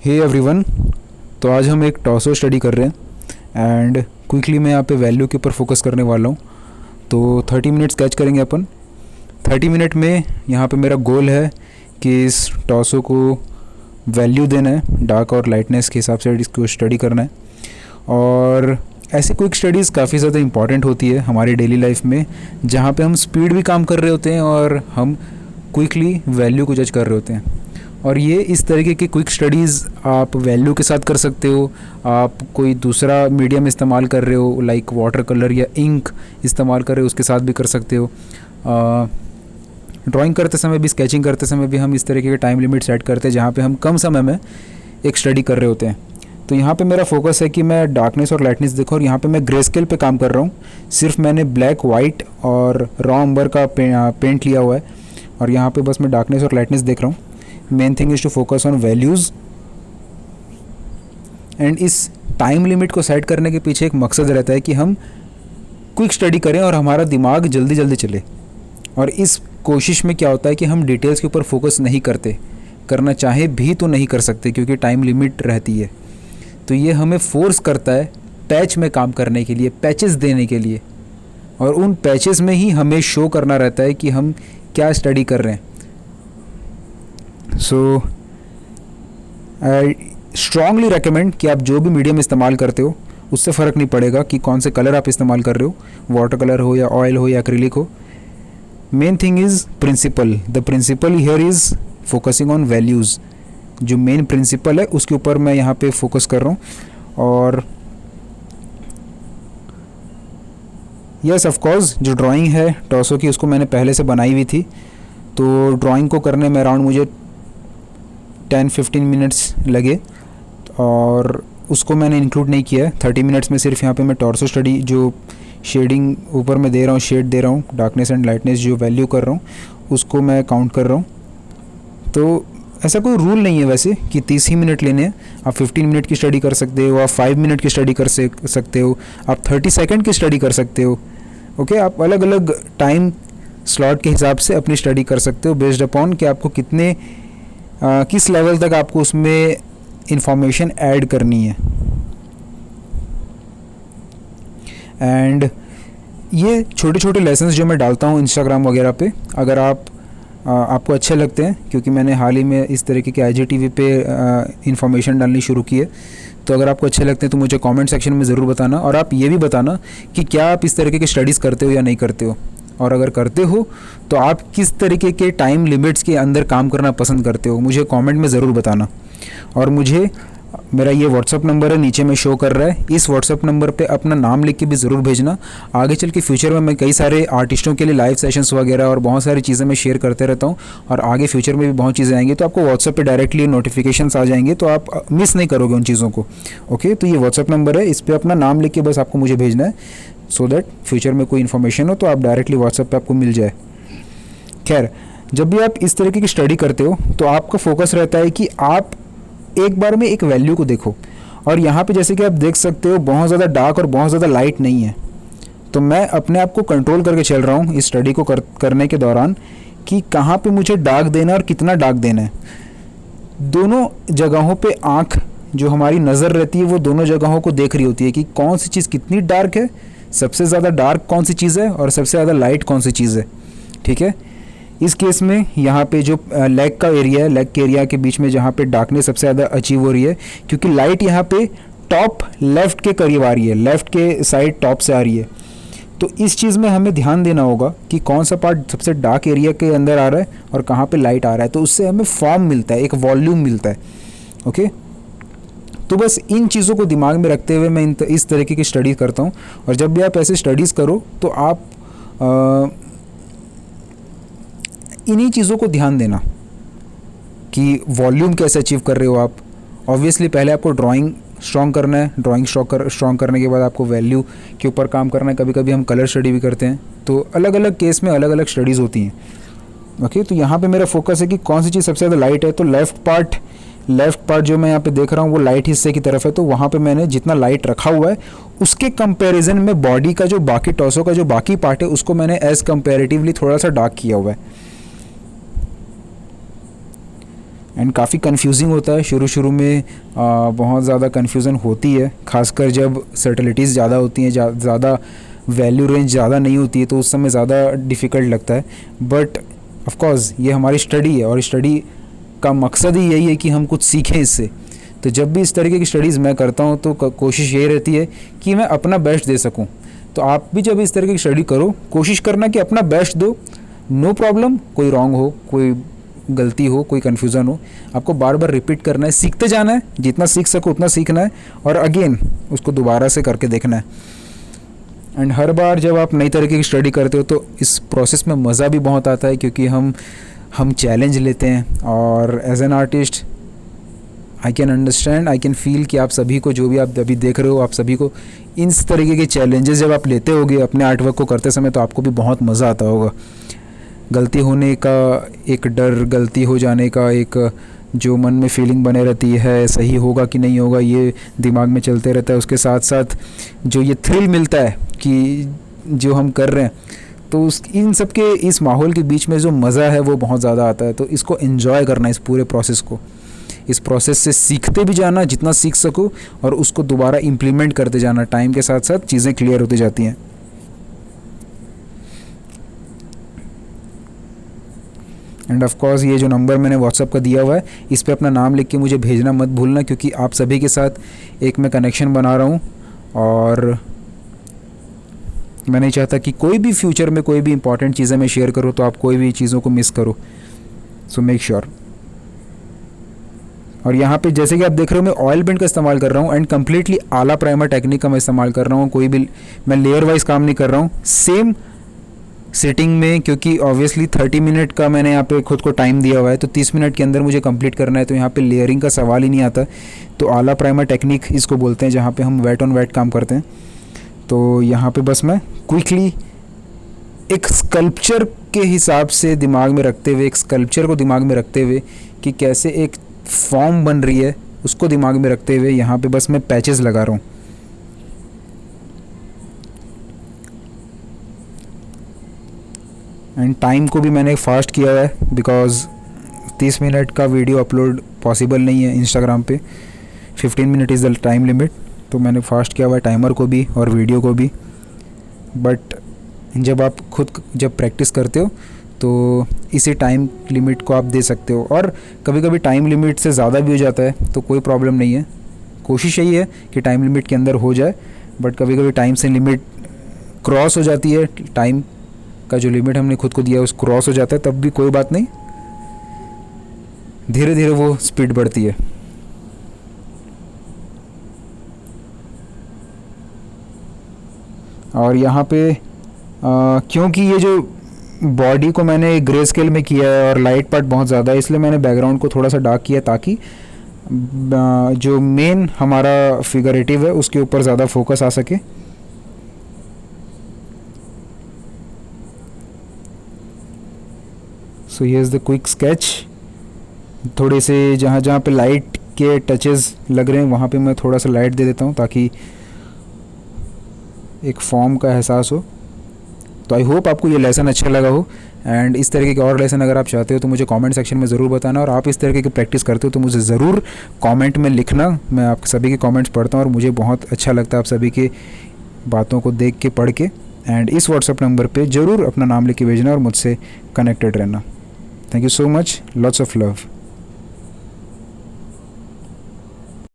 Hey everyone. तो आज हम एक टॉसो स्टडी कर रहे हैं एंड क्विकली मैं यहाँ पे वैल्यू के ऊपर फोकस करने वाला हूँ। तो 30 मिनट स्केच करेंगे अपन। 30 मिनट में यहाँ पे मेरा गोल है कि इस टॉसो को वैल्यू देना है, डार्क और लाइटनेस के हिसाब से इसको स्टडी करना है। और ऐसी क्विक स्टडीज़ काफ़ी ज़्यादा इंपॉर्टेंट होती है हमारी डेली लाइफ में, जहाँ पे हम स्पीड भी काम कर रहे होते हैं और हम क्विकली वैल्यू को जज कर रहे होते हैं। और ये इस तरीके की क्विक स्टडीज़ आप वैल्यू के साथ कर सकते हो। आप कोई दूसरा मीडियम इस्तेमाल कर रहे हो लाइक वाटर कलर या इंक इस्तेमाल कर रहे हो, उसके साथ भी कर सकते हो। ड्राइंग करते समय भी, स्केचिंग करते समय भी हम इस तरीके के टाइम लिमिट सेट करते हैं जहाँ पे हम कम समय में एक स्टडी कर रहे होते हैं। तो यहाँ पे मेरा फोकस है कि मैं डार्कनेस और लाइटनेस देखो, और यहाँ पे मैं ग्रे स्केल पे काम कर रहा हूँ। सिर्फ मैंने ब्लैक, वाइट और रॉ अंबर का पेंट लिया हुआ है और यहाँ पे बस मैं डार्कनेस और लाइटनेस देख रहा हूँ। Main thing is to focus on values. And इस टाइम लिमिट को सेट करने के पीछे एक मकसद रहता है कि हम क्विक स्टडी करें और हमारा दिमाग जल्दी जल्दी चले। और इस कोशिश में क्या होता है कि हम डिटेल्स के ऊपर फोकस नहीं करते, करना चाहे भी तो नहीं कर सकते क्योंकि टाइम लिमिट रहती है। तो ये हमें फोर्स करता है पैच में काम करने के लिए, पैचेस देने के लिए, और उन पैचेस में ही हमें शो करना रहता है कि हम क्या स्टडी कर रहे हैं। सो आई स्ट्रांगली रेकमेंड कि आप जो भी मीडियम इस्तेमाल करते हो उससे फ़र्क नहीं पड़ेगा कि कौन से कलर आप इस्तेमाल कर रहे हो, वाटर कलर हो या ऑयल हो या एक्रिलिक हो। Main thing is principle. The principle here is focusing on values. जो मेन प्रिंसिपल है उसके ऊपर मैं यहाँ पे फोकस कर रहा हूँ। और यस ऑफ कोर्स जो ड्राइंग है टॉसो की उसको मैंने पहले से बनाई हुई थी। तो ड्राइंग को करने में अराउंड मुझे 10-15 मिनट्स लगे और उसको मैंने इंक्लूड नहीं किया है 30 मिनट्स में। सिर्फ यहाँ पे मैं टॉर्सो स्टडी जो शेडिंग ऊपर मैं दे रहा हूँ, शेड दे रहा हूँ, डार्कनेस एंड लाइटनेस जो वैल्यू कर रहा हूँ उसको मैं काउंट कर रहा हूँ। तो ऐसा कोई रूल नहीं है वैसे कि 30 ही मिनट लेने हैं। आप 15 मिनट की स्टडी कर सकते हो, आप 5 मिनट की स्टडी कर सकते हो, आप 30 सेकंड की स्टडी कर सकते हो। ओके, आप अलग अलग टाइम स्लॉट के हिसाब से अपनी स्टडी कर सकते हो बेस्ड अपॉन कि आपको कितने किस लेवल तक आपको उसमें इंफॉर्मेशन ऐड करनी है। एंड ये छोटे छोटे लेसन्स जो मैं डालता हूँ इंस्टाग्राम वगैरह पे, अगर आपको अच्छे लगते हैं, क्योंकि मैंने हाल ही में इस तरीके के IGTV पे इंफॉर्मेशन डालनी शुरू की है, तो अगर आपको अच्छे लगते हैं तो मुझे कमेंट सेक्शन में ज़रूर बताना। और आप ये भी बताना कि क्या आप इस तरीके की स्टडीज़ करते हो या नहीं करते हो, और अगर करते हो तो आप किस तरीके के टाइम लिमिट्स के अंदर काम करना पसंद करते हो, मुझे कमेंट में ज़रूर बताना। और मुझे मेरा ये व्हाट्सअप नंबर है, नीचे में शो कर रहा है, इस व्हाट्सअप नंबर पे अपना नाम लिख के भी ज़रूर भेजना। आगे चल के फ्यूचर में मैं कई सारे आर्टिस्टों के लिए लाइव सेशंस वगैरह और बहुत सारी चीज़ें मैं शेयर करते रहता हूँ, और आगे फ्यूचर में भी बहुत चीज़ें आएंगी तो आपको व्हाट्सअप पे डायरेक्टली नोटिफिकेशंस आ जाएंगे, तो आप मिस नहीं करोगे उन चीज़ों को। ओके, तो ये व्हाट्सअप नंबर है, इस पर अपना नाम लिख के बस आपको मुझे भेजना है, सो दैट फ्यूचर में कोई इन्फॉर्मेशन हो तो आप डायरेक्टली व्हाट्सएप पे आपको मिल जाए। खैर, जब भी आप इस तरीके की स्टडी करते हो तो आपका फोकस रहता है कि आप एक बार में एक वैल्यू को देखो। और यहाँ पे जैसे कि आप देख सकते हो बहुत ज़्यादा डार्क और बहुत ज़्यादा लाइट नहीं है, तो मैं अपने आप को कंट्रोल करके चल रहा हूँ इस स्टडी को करने के दौरान कि कहाँ पे मुझे डार्क देना है और कितना डार्क देना है। दोनों जगहों पे आँख जो हमारी नज़र रहती है वो दोनों जगहों को देख रही होती है कि कौन सी चीज़ कितनी डार्क है, सबसे ज़्यादा डार्क कौन सी चीज़ है और सबसे ज़्यादा लाइट कौन सी चीज़ है। ठीक है, इस केस में यहाँ पे जो लेग का एरिया है, लेग के एरिया के बीच में जहाँ पे डार्कनेस सबसे ज़्यादा अचीव हो रही है, क्योंकि लाइट यहाँ पे टॉप लेफ़्ट के करीब आ रही है, लेफ़्ट के साइड टॉप से आ रही है। तो इस चीज़ में हमें ध्यान देना होगा कि कौन सा पार्ट सबसे डार्क एरिया के अंदर आ रहा है और कहाँ पे लाइट आ रहा है, तो उससे हमें फॉर्म मिलता है, एक वॉल्यूम मिलता है। ओके, तो बस इन चीज़ों को दिमाग में रखते हुए मैं इस तरीके की स्टडी करता हूँ। और जब भी आप ऐसे स्टडीज़ करो तो आप इन्हीं चीज़ों को ध्यान देना कि वॉल्यूम कैसे अचीव कर रहे हो आप। ऑब्वियसली पहले आपको ड्राइंग स्ट्रॉन्ग करना है, ड्राइंग स्ट्रॉन्ग करने के बाद आपको वैल्यू के ऊपर काम करना है। कभी कभी हम कलर स्टडी भी करते हैं, तो अलग अलग केस में अलग अलग स्टडीज़ होती हैं। ओके, तो यहाँ पे मेरा फोकस है कि कौन सी चीज़ सबसे ज़्यादा लाइट है। तो लेफ़्ट पार्ट जो मैं यहाँ पे देख रहा हूँ वो लाइट हिस्से की तरफ है, तो वहाँ पे मैंने जितना लाइट रखा हुआ है उसके कंपैरिजन में बॉडी का जो बाकी टॉसो का जो बाकी पार्ट है उसको मैंने एज कंपैरेटिवली थोड़ा सा डार्क किया हुआ है। एंड काफ़ी कंफ्यूजिंग होता है शुरू शुरू में। बहुत ज़्यादा कंफ्यूजन होती है, खासकर जब सर्टिलिटीज़ ज़्यादा होती हैं, ज़्यादा वैल्यू रेंज ज़्यादा नहीं होती है, तो उस समय ज़्यादा डिफ़िकल्ट लगता है। बट ऑफ कोर्स ये हमारी स्टडी है और स्टडी का मकसद ही यही है कि हम कुछ सीखें इससे। तो जब भी इस तरीके की स्टडीज़ मैं करता हूँ तो कोशिश यही रहती है कि मैं अपना बेस्ट दे सकूँ। तो आप भी जब इस तरीके की स्टडी करो, कोशिश करना कि अपना बेस्ट दो। नो प्रॉब्लम, कोई रॉन्ग हो, कोई गलती हो, कोई कन्फ्यूज़न हो, आपको बार बार रिपीट करना है, सीखते जाना है, जितना सीख सको उतना सीखना है और अगेन उसको दोबारा से करके देखना है। एंड हर बार जब आप नई तरीके की स्टडी करते हो तो इस प्रोसेस में मज़ा भी बहुत आता है, क्योंकि हम चैलेंज लेते हैं। और as an artist I can understand, I can feel कि आप सभी को, जो भी आप अभी देख रहे हो, आप सभी को इस तरीके के चैलेंजेस जब आप लेते होगे अपने आर्टवर्क को करते समय, तो आपको भी बहुत मज़ा आता होगा। गलती होने का एक डर, गलती हो जाने का एक जो मन में फीलिंग बने रहती है, सही होगा कि नहीं होगा, ये दिमाग में चलते रहता है। उसके साथ साथ जो ये थ्रिल मिलता है कि जो हम कर रहे हैं, तो इन सब के इस माहौल के बीच में जो मज़ा है वो बहुत ज़्यादा आता है। तो इसको एंजॉय करना, इस पूरे प्रोसेस को, इस प्रोसेस से सीखते भी जाना जितना सीख सको, और उसको दोबारा इम्प्लीमेंट करते जाना। टाइम के साथ साथ चीज़ें क्लियर होती जाती हैं। एंड ऑफ कोर्स ये जो नंबर मैंने व्हाट्सअप का दिया हुआ है, इस पे अपना नाम लिख के मुझे भेजना मत भूलना, क्योंकि आप सभी के साथ एक मैं कनेक्शन बना रहा हूँ और मैं नहीं चाहता कि कोई भी फ्यूचर में कोई भी इंपॉर्टेंट चीज़ें मैं शेयर करूँ तो आप कोई भी चीज़ों को मिस करो। So make sure. और यहाँ पे जैसे कि आप देख रहे हो, मैं ऑयल पेंट का इस्तेमाल कर रहा हूँ एंड कम्प्लीटली आला प्राइमर टेक्निक का मैं इस्तेमाल कर रहा हूँ। कोई भी मैं लेयर वाइज काम नहीं कर रहा हूँ, सेम सेटिंग में, क्योंकि ऑब्वियसली 30 मिनट का मैंने यहाँ पे खुद को टाइम दिया हुआ है, तो 30 मिनट के अंदर मुझे कंप्लीट करना है। तो यहाँ पे लेयरिंग का सवाल ही नहीं आता। तो आला प्राइमर टेक्निक इसको बोलते हैं, जहाँ पे हम वेट ऑन वेट काम करते हैं। तो यहाँ पे बस मैं क्विकली एक स्कल्पचर के हिसाब से दिमाग में रखते हुए, एक स्कल्पचर को दिमाग में रखते हुए कि कैसे एक फॉर्म बन रही है, उसको दिमाग में रखते हुए यहाँ पे बस मैं पैचेस लगा रहा हूँ। एंड टाइम को भी मैंने फास्ट किया हुआ है, बिकॉज 30 मिनट का वीडियो अपलोड पॉसिबल नहीं है इंस्टाग्राम पे। 15 minute is the time limit. तो मैंने फास्ट किया हुआ है टाइमर को भी और वीडियो को भी। बट जब आप खुद जब प्रैक्टिस करते हो तो इसी टाइम लिमिट को आप दे सकते हो, और कभी कभी टाइम लिमिट से ज़्यादा भी हो जाता है तो कोई प्रॉब्लम नहीं है। कोशिश यही है कि टाइम लिमिट के अंदर हो जाए, बट कभी कभी टाइम से लिमिट क्रॉस हो जाती है, टाइम का जो लिमिट हमने खुद को दिया है उस क्रॉस हो जाता है, तब भी कोई बात नहीं, धीरे धीरे वो स्पीड बढ़ती है। और यहाँ पे क्योंकि ये जो बॉडी को मैंने ग्रे स्केल में किया है और लाइट पार्ट बहुत ज़्यादा है, इसलिए मैंने बैकग्राउंड को थोड़ा सा डार्क किया, ताकि जो मेन हमारा फिगरेटिव है उसके ऊपर ज़्यादा फोकस आ सके। सो ये इज़ द क्विक स्केच। थोड़े से जहाँ जहाँ पे लाइट के टचेस लग रहे हैं वहाँ पे मैं थोड़ा सा लाइट दे देता हूँ, ताकि एक फॉर्म का एहसास हो। तो आई होप आपको ये लेसन अच्छा लगा हो। एंड इस तरीके के और लेसन अगर आप चाहते हो तो मुझे कमेंट सेक्शन में ज़रूर बताना, और आप इस तरीके की प्रैक्टिस करते हो तो मुझे ज़रूर कमेंट में लिखना। मैं आप सभी के कमेंट्स पढ़ता हूँ और मुझे बहुत अच्छा लगता है आप सभी के बातों को देख के, पढ़ के। एंड इस व्हाट्सएप नंबर पे ज़रूर अपना नाम लिख के भेजना और मुझसे कनेक्टेड रहना। Thank you so much, lots of love.